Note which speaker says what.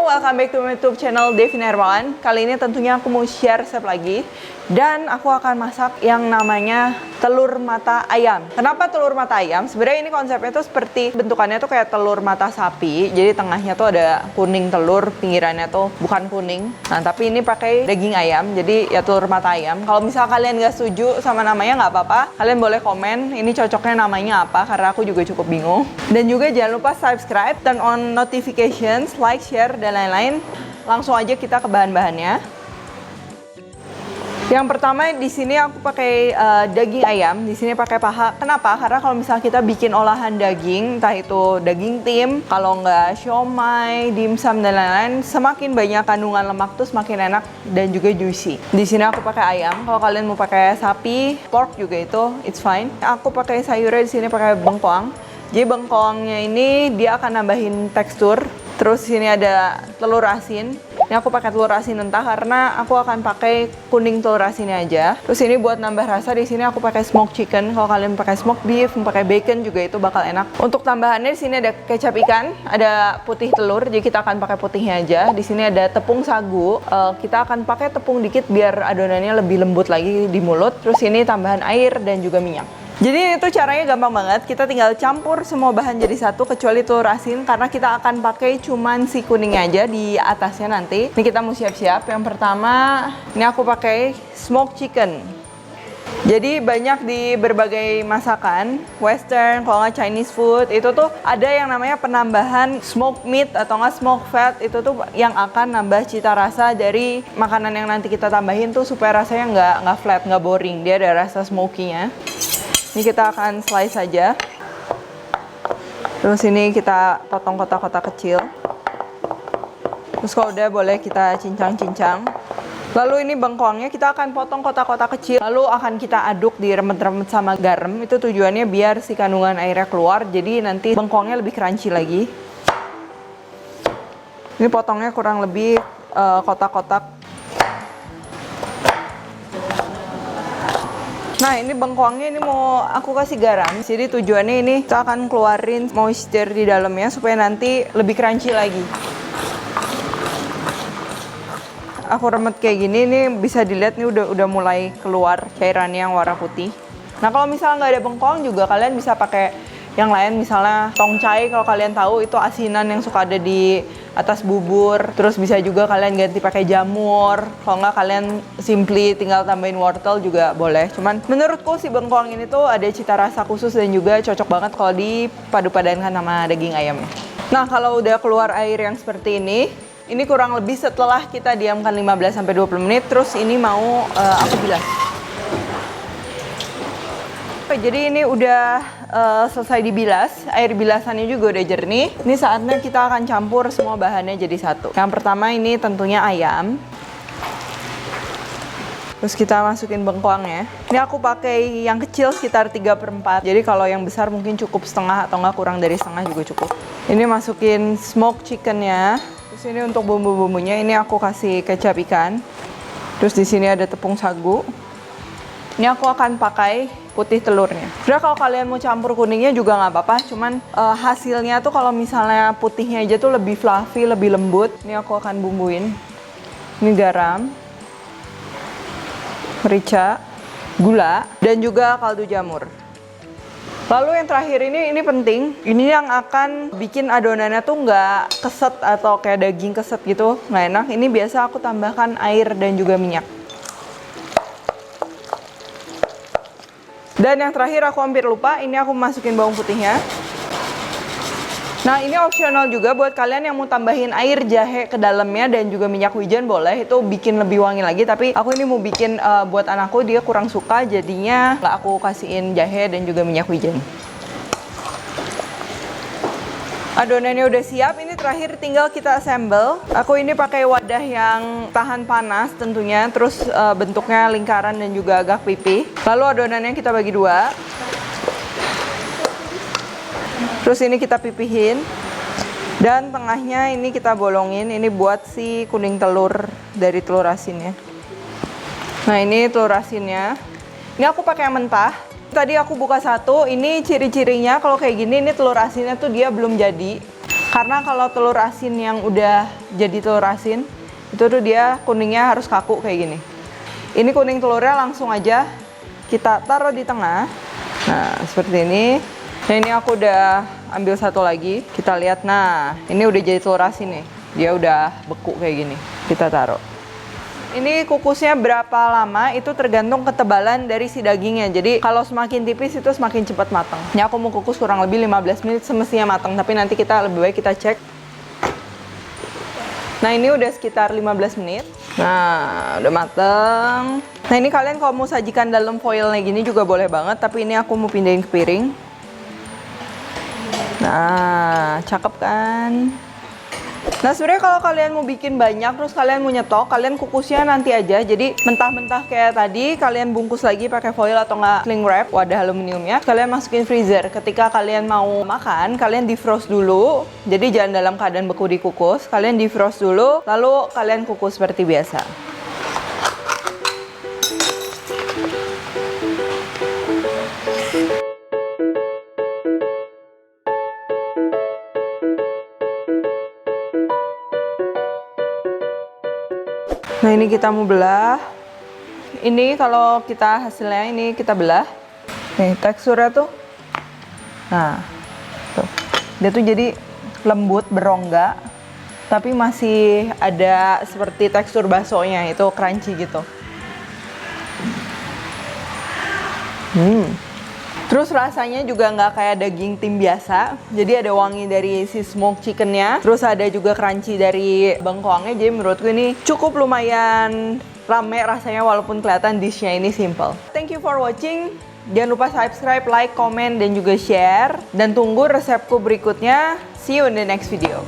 Speaker 1: Halo, welcome back to my YouTube channel Devin Hermawan. Kali ini tentunya aku mau share resep lagi. Dan aku akan masak yang namanya telur mata ayam. Kenapa telur mata ayam? Sebenarnya ini konsepnya tuh seperti bentukannya tuh kayak telur mata sapi. Jadi tengahnya tuh ada kuning telur, pinggirannya tuh bukan kuning. Nah, tapi ini pakai daging ayam. Jadi ya telur mata ayam. Kalau misal kalian gak setuju sama namanya nggak apa-apa. Kalian boleh komen ini cocoknya namanya apa, karena aku juga cukup bingung. Dan juga jangan lupa subscribe, turn on notifications, like, share, dan lain-lain. Langsung aja kita ke bahan-bahannya. Yang pertama di sini aku pakai daging ayam. Di sini pakai paha. Kenapa? Karena kalau misalnya kita bikin olahan daging, entah itu daging tim, kalau nggak siomay, dimsum dan lain-lain, semakin banyak kandungan lemak tuh semakin enak dan juga juicy. Di sini aku pakai ayam. Kalau kalian mau pakai sapi, pork juga itu, it's fine. Aku pakai sayurnya di sini pakai bengkoang. Jadi bengkoangnya ini dia akan nambahin tekstur. Terus sini ada telur asin. Ini aku pakai telur asin mentah karena aku akan pakai kuning telur asinnya aja. Terus ini buat nambah rasa di sini aku pakai smoked chicken. Kalau kalian pakai smoked beef, pakai bacon juga itu bakal enak. Untuk tambahannya di sini ada kecap ikan, ada putih telur. Jadi kita akan pakai putihnya aja. Di sini ada tepung sagu. Kita akan pakai tepung dikit biar adonannya lebih lembut lagi di mulut. Terus ini tambahan air dan juga minyak. Jadi itu caranya gampang banget, kita tinggal campur semua bahan jadi satu kecuali telur asin karena kita akan pakai cuman si kuningnya aja di atasnya nanti. Ini kita mau siap-siap. Yang pertama, ini aku pakai smoked chicken. Jadi banyak di berbagai masakan, western, kalau nggak Chinese food, itu tuh ada yang namanya penambahan smoked meat atau nggak smoked fat. Itu tuh yang akan nambah cita rasa dari makanan yang nanti kita tambahin tuh supaya rasanya nggak flat, nggak boring. Dia ada rasa smoky-nya. Ini kita akan slice saja. Terus ini kita potong kotak-kotak kecil. Terus kalau udah boleh kita cincang-cincang. Lalu ini bengkoangnya kita akan potong kotak-kotak kecil. Lalu akan kita aduk diremet-remet sama garam. Itu tujuannya biar si kandungan airnya keluar. Jadi nanti bengkoangnya lebih crunchy lagi. Ini potongnya kurang lebih kotak-kotak. Nah, ini bengkoangnya ini mau aku kasih garam. Jadi tujuannya ini kita akan keluarin moisture di dalamnya supaya nanti lebih crunchy lagi. Aku remet kayak gini, ini bisa dilihat nih udah mulai keluar cairannya yang warna putih. Nah, kalau misalnya nggak ada bengkoang juga kalian bisa pakai yang lain, misalnya tongcai. Kalau kalian tahu itu asinan yang suka ada di atas bubur. Terus bisa juga kalian ganti pakai jamur. Kalau nggak kalian simply tinggal tambahin wortel juga boleh. Cuman menurutku si bengkoang ini tuh ada cita rasa khusus dan juga cocok banget kalau dipadu-padankan sama daging ayamnya. Nah, kalau udah keluar air yang seperti ini kurang lebih setelah kita diamkan 15-20 menit. Terus ini mau aku bilas. Jadi ini udah selesai dibilas, air bilasannya juga udah jernih. Ini saatnya kita akan campur semua bahannya jadi satu. Yang pertama ini tentunya ayam. Terus kita masukin bengkoangnya. Ini aku pakai yang kecil sekitar 3/4. Jadi kalau yang besar mungkin cukup setengah atau nggak kurang dari setengah juga cukup. Ini masukin smoked chickennya. Terus ini untuk bumbu-bumbunya ini aku kasih kecap ikan. Terus di sini ada tepung sagu. Ini aku akan pakai putih telurnya. Sebenarnya kalau kalian mau campur kuningnya juga nggak apa-apa, cuman hasilnya tuh kalau misalnya putihnya aja tuh lebih fluffy, lebih lembut. Ini aku akan bumbuin. Ini garam, merica, gula, dan juga kaldu jamur. Lalu yang terakhir ini penting. Ini yang akan bikin adonannya tuh nggak keset atau kayak daging keset gitu, nggak enak. Ini biasa aku tambahkan air dan juga minyak. Dan yang terakhir aku hampir lupa, ini aku masukin bawang putihnya. Nah, ini opsional juga buat kalian yang mau tambahin air jahe ke dalamnya dan juga minyak wijen boleh, itu bikin lebih wangi lagi. Tapi aku ini mau bikin buat anakku, dia kurang suka, jadinya nggak aku kasihin jahe dan juga minyak wijen. Adonannya udah siap, ini terakhir tinggal kita assemble. Aku ini pakai wadah yang tahan panas tentunya, terus bentuknya lingkaran dan juga agak pipih. Lalu adonannya kita bagi dua. Terus ini kita pipihin. Dan tengahnya ini kita bolongin, ini buat si kuning telur dari telur asinnya. Nah, ini telur asinnya. Ini aku pakai yang mentah. Tadi aku buka satu, ini ciri-cirinya kalau kayak gini, ini telur asinnya tuh dia belum jadi. Karena kalau telur asin yang udah jadi telur asin, itu tuh dia kuningnya harus kaku kayak gini. Ini kuning telurnya langsung aja kita taruh di tengah. Nah, seperti ini. Nah, ini aku udah ambil satu lagi. Kita lihat, nah, ini udah jadi telur asin nih. Dia udah beku kayak gini. Kita taruh. Ini kukusnya berapa lama itu tergantung ketebalan dari si dagingnya. Jadi kalau semakin tipis itu semakin cepat matang. Ini aku mau kukus kurang lebih 15 menit semestinya matang, tapi nanti kita lebih baik kita cek. Nah, ini udah sekitar 15 menit. Nah, udah mateng. Nah, ini kalian kalau mau sajikan dalam foilnya gini juga boleh banget, tapi ini aku mau pindahin ke piring. Nah, cakep kan? Nah, sebenarnya kalau kalian mau bikin banyak terus kalian mau nyetok, kalian kukusnya nanti aja. Jadi mentah-mentah kayak tadi, kalian bungkus lagi pakai foil atau nggak cling wrap, wadah aluminiumnya. Kalian masukin freezer. Ketika kalian mau makan, kalian defrost dulu. Jadi jangan dalam keadaan beku dikukus. Kalian defrost dulu, lalu kalian kukus seperti biasa. Nah, ini kita mau belah. Ini kalau kita hasilnya ini kita belah. Nih, teksturnya tuh. Nah, tuh. Dia tuh jadi lembut, berongga. Tapi masih ada seperti tekstur baksonya, itu crunchy gitu. Terus rasanya juga nggak kayak daging tim biasa. Jadi ada wangi dari si smoked chickennya. Terus ada juga crunchy dari bengkoangnya. Jadi menurutku ini cukup lumayan rame rasanya walaupun kelihatan dishnya ini simple. Thank you for watching. Jangan lupa subscribe, like, comment, dan juga share. Dan tunggu resepku berikutnya. See you in the next video.